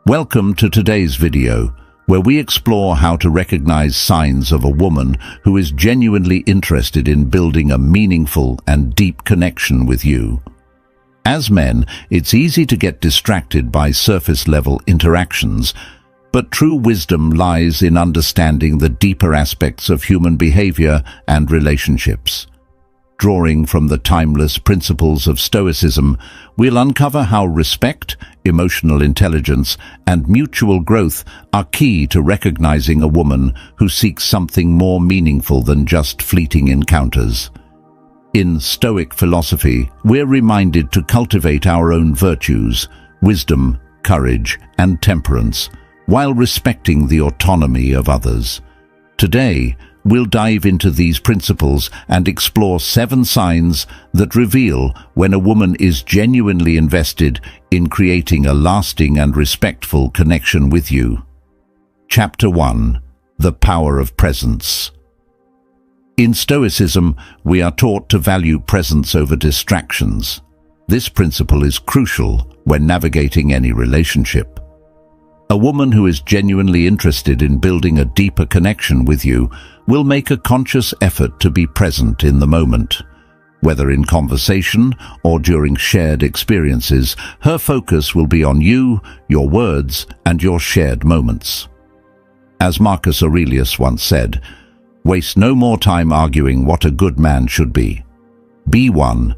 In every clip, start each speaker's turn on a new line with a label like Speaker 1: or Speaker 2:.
Speaker 1: Welcome to today's video, where we explore how to recognize signs of a woman who is genuinely interested in building a meaningful and deep connection with you. As men, it's easy to get distracted by surface-level interactions, but true wisdom lies in understanding the deeper aspects of human behavior and relationships. Drawing from the timeless principles of Stoicism, we'll uncover how respect, emotional intelligence, and mutual growth are key to recognizing a woman who seeks something more meaningful than just fleeting encounters. In Stoic philosophy, we're reminded to cultivate our own virtues, wisdom, courage, and temperance, while respecting the autonomy of others. Today, we'll dive into these principles and explore 7 signs that reveal when a woman is genuinely invested in creating a lasting and respectful connection with you. Chapter 1. The Power of Presence. In Stoicism, we are taught to value presence over distractions. This principle is crucial when navigating any relationship. A woman who is genuinely interested in building a deeper connection with you will make a conscious effort to be present in the moment. Whether in conversation or during shared experiences, her focus will be on you, your words, and your shared moments. As Marcus Aurelius once said, "Waste no more time arguing what a good man should be. Be one."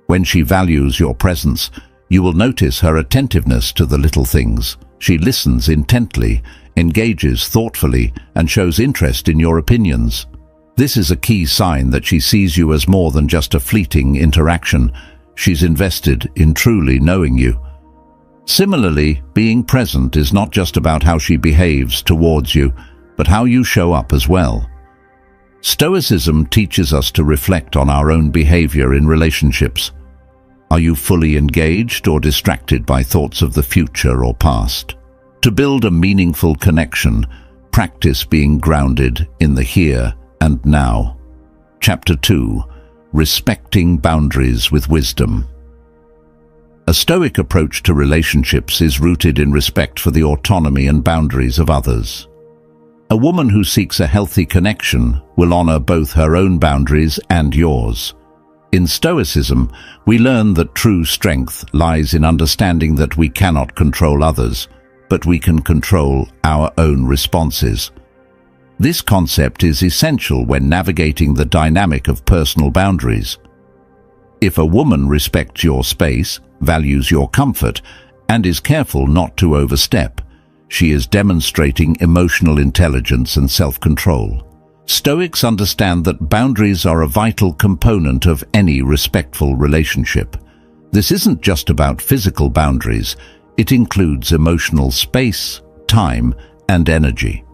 Speaker 1: When she values your presence, you will notice her attentiveness to the little things. She listens intently, engages thoughtfully, and shows interest in your opinions. This is a key sign that she sees you as more than just a fleeting interaction. She's invested in truly knowing you. Similarly, being present is not just about how she behaves towards you, but how you show up as well. Stoicism teaches us to reflect on our own behavior in relationships. Are you fully engaged or distracted by thoughts of the future or past? To build a meaningful connection, practice being grounded in the here and now. Chapter 2. Respecting boundaries with wisdom. A Stoic approach to relationships is rooted in respect for the autonomy and boundaries of others. A woman who seeks a healthy connection will honor both her own boundaries and yours. In Stoicism, we learn that true strength lies in understanding that we cannot control others, but we can control our own responses. This concept is essential when navigating the dynamic of personal boundaries. If a woman respects your space, values your comfort, and is careful not to overstep, she is demonstrating emotional intelligence and self-control. Stoics understand that boundaries are a vital component of any respectful relationship. This isn't just about physical boundaries. It includes emotional space, time, and energy.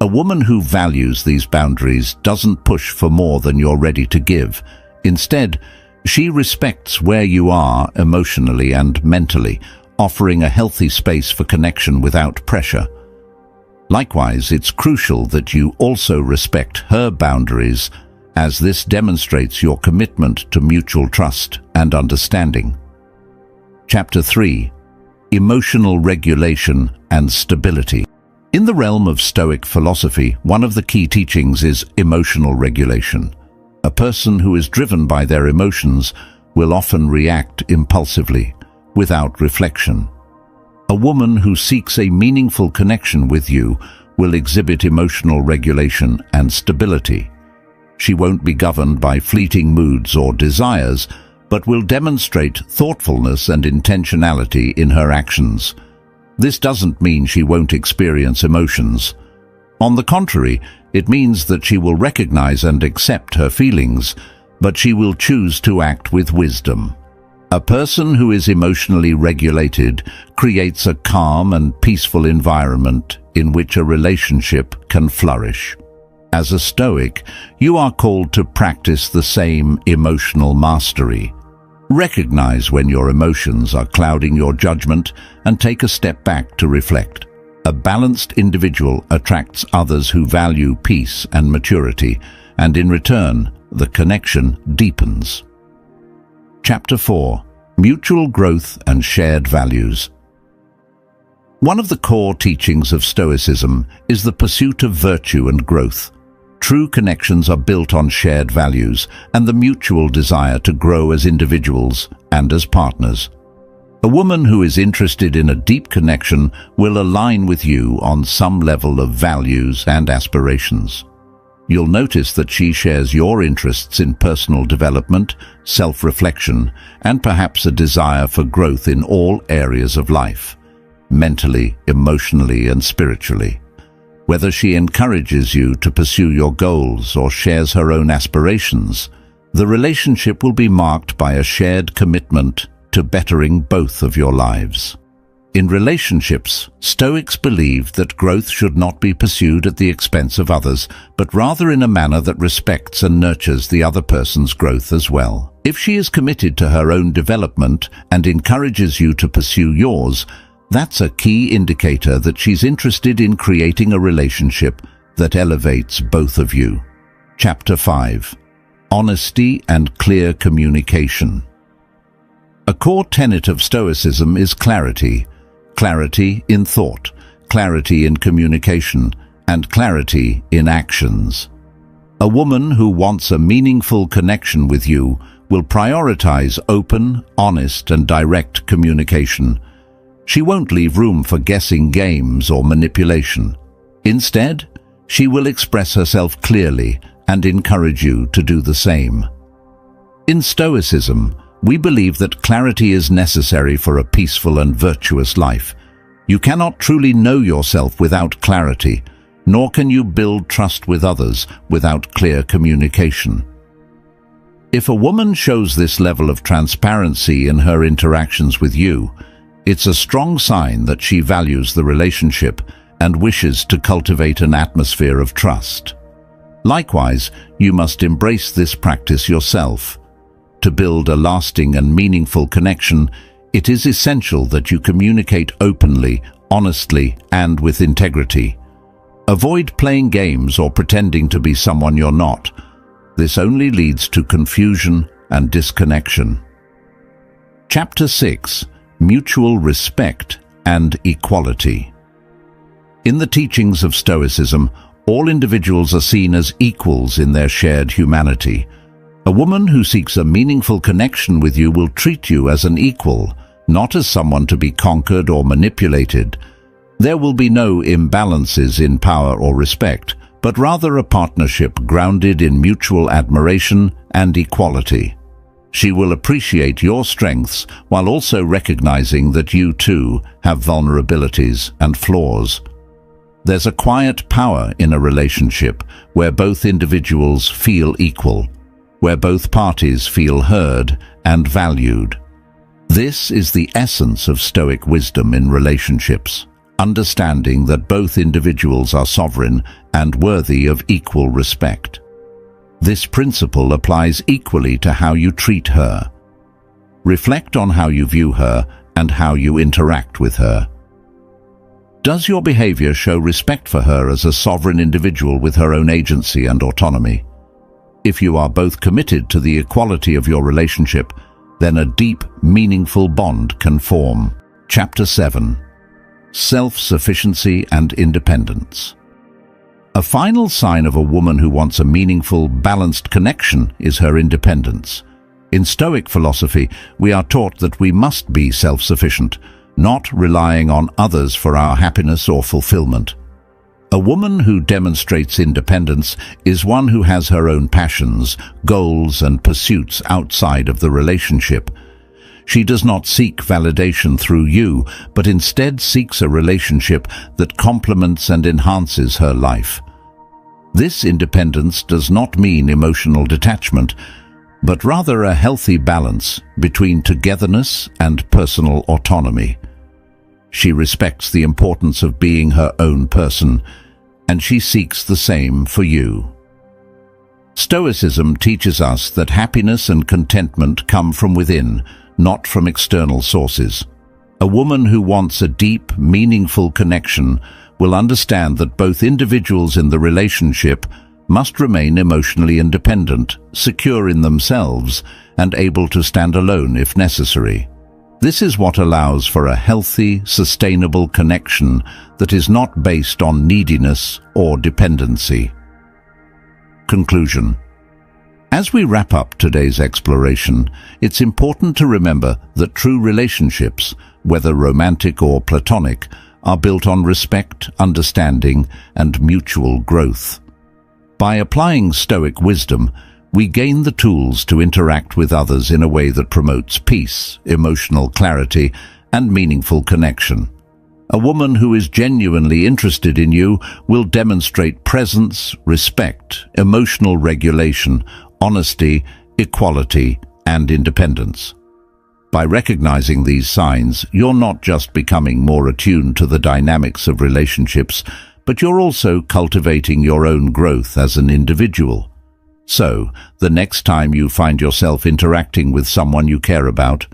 Speaker 1: A woman who values these boundaries doesn't push for more than you're ready to give. Instead, she respects where you are emotionally and mentally, offering a healthy space for connection without pressure. Likewise, it's crucial that you also respect her boundaries, as this demonstrates your commitment to mutual trust and understanding. Chapter 3. Emotional regulation and stability. In the realm of Stoic philosophy, one of the key teachings is emotional regulation. A person who is driven by their emotions will often react impulsively, without reflection. A woman who seeks a meaningful connection with you will exhibit emotional regulation and stability. She won't be governed by fleeting moods or desires, but will demonstrate thoughtfulness and intentionality in her actions. This doesn't mean she won't experience emotions. On the contrary, it means that she will recognize and accept her feelings, but she will choose to act with wisdom. A person who is emotionally regulated creates a calm and peaceful environment in which a relationship can flourish. As a Stoic, you are called to practice the same emotional mastery. Recognize when your emotions are clouding your judgment and take a step back to reflect. A balanced individual attracts others who value peace and maturity, and in return, the connection deepens. Chapter 4. Mutual Growth and Shared Values. One of the core teachings of Stoicism is the pursuit of virtue and growth. True connections are built on shared values and the mutual desire to grow as individuals and as partners. A woman who is interested in a deep connection will align with you on some level of values and aspirations. You'll notice that she shares your interests in personal development, self-reflection, and perhaps a desire for growth in all areas of life, mentally, emotionally, and spiritually. Whether she encourages you to pursue your goals or shares her own aspirations, the relationship will be marked by a shared commitment to bettering both of your lives. In relationships, Stoics believe that growth should not be pursued at the expense of others, but rather in a manner that respects and nurtures the other person's growth as well. If she is committed to her own development and encourages you to pursue yours, that's a key indicator that she's interested in creating a relationship that elevates both of you. Chapter 5. Honesty and clear communication. A core tenet of Stoicism is clarity. Clarity in thought, clarity in communication, and clarity in actions. A woman who wants a meaningful connection with you will prioritize open, honest, and direct communication. She won't leave room for guessing games or manipulation. Instead, she will express herself clearly and encourage you to do the same. In Stoicism, we believe that clarity is necessary for a peaceful and virtuous life. You cannot truly know yourself without clarity, nor can you build trust with others without clear communication. If a woman shows this level of transparency in her interactions with you, it's a strong sign that she values the relationship and wishes to cultivate an atmosphere of trust. Likewise, you must embrace this practice yourself. To build a lasting and meaningful connection, it is essential that you communicate openly, honestly, and with integrity. Avoid playing games or pretending to be someone you're not. This only leads to confusion and disconnection. Chapter 6. Mutual respect and equality. In the teachings of Stoicism, all individuals are seen as equals in their shared humanity. A woman who seeks a meaningful connection with you will treat you as an equal, not as someone to be conquered or manipulated. There will be no imbalances in power or respect, but rather a partnership grounded in mutual admiration and equality. She will appreciate your strengths while also recognizing that you too have vulnerabilities and flaws. There's a quiet power in a relationship where both individuals feel equal, where both parties feel heard and valued. This is the essence of Stoic wisdom in relationships, understanding that both individuals are sovereign and worthy of equal respect. This principle applies equally to how you treat her. Reflect on how you view her and how you interact with her. Does your behavior show respect for her as a sovereign individual with her own agency and autonomy? If you are both committed to the equality of your relationship, then a deep, meaningful bond can form. Chapter 7. Self-sufficiency and independence. A final sign of a woman who wants a meaningful, balanced connection is her independence. In Stoic philosophy, we are taught that we must be self-sufficient, not relying on others for our happiness or fulfillment. A woman who demonstrates independence is one who has her own passions, goals, and pursuits outside of the relationship. She does not seek validation through you, but instead seeks a relationship that complements and enhances her life. This independence does not mean emotional detachment, but rather a healthy balance between togetherness and personal autonomy. She respects the importance of being her own person, and she seeks the same for you. Stoicism teaches us that happiness and contentment come from within, not from external sources. A woman who wants a deep, meaningful connection will understand that both individuals in the relationship must remain emotionally independent, secure in themselves, and able to stand alone if necessary. This is what allows for a healthy, sustainable connection that is not based on neediness or dependency. Conclusion. As we wrap up today's exploration, it's important to remember that true relationships, whether romantic or platonic, are built on respect, understanding, and mutual growth. By applying Stoic wisdom, we gain the tools to interact with others in a way that promotes peace, emotional clarity, and meaningful connection. A woman who is genuinely interested in you will demonstrate presence, respect, emotional regulation, honesty, equality, and independence. By recognizing these signs, you're not just becoming more attuned to the dynamics of relationships, but you're also cultivating your own growth as an individual. So, the next time you find yourself interacting with someone you care about,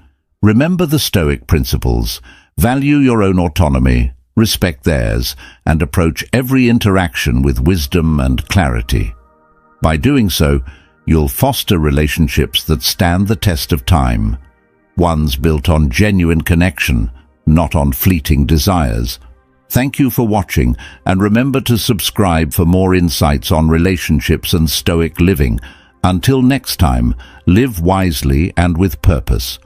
Speaker 1: remember the Stoic principles. Value your own autonomy, respect theirs, and approach every interaction with wisdom and clarity. By doing so, you'll foster relationships that stand the test of time, ones built on genuine connection, not on fleeting desires. Thank you for watching, and remember to subscribe for more insights on relationships and Stoic living. Until next time, live wisely and with purpose.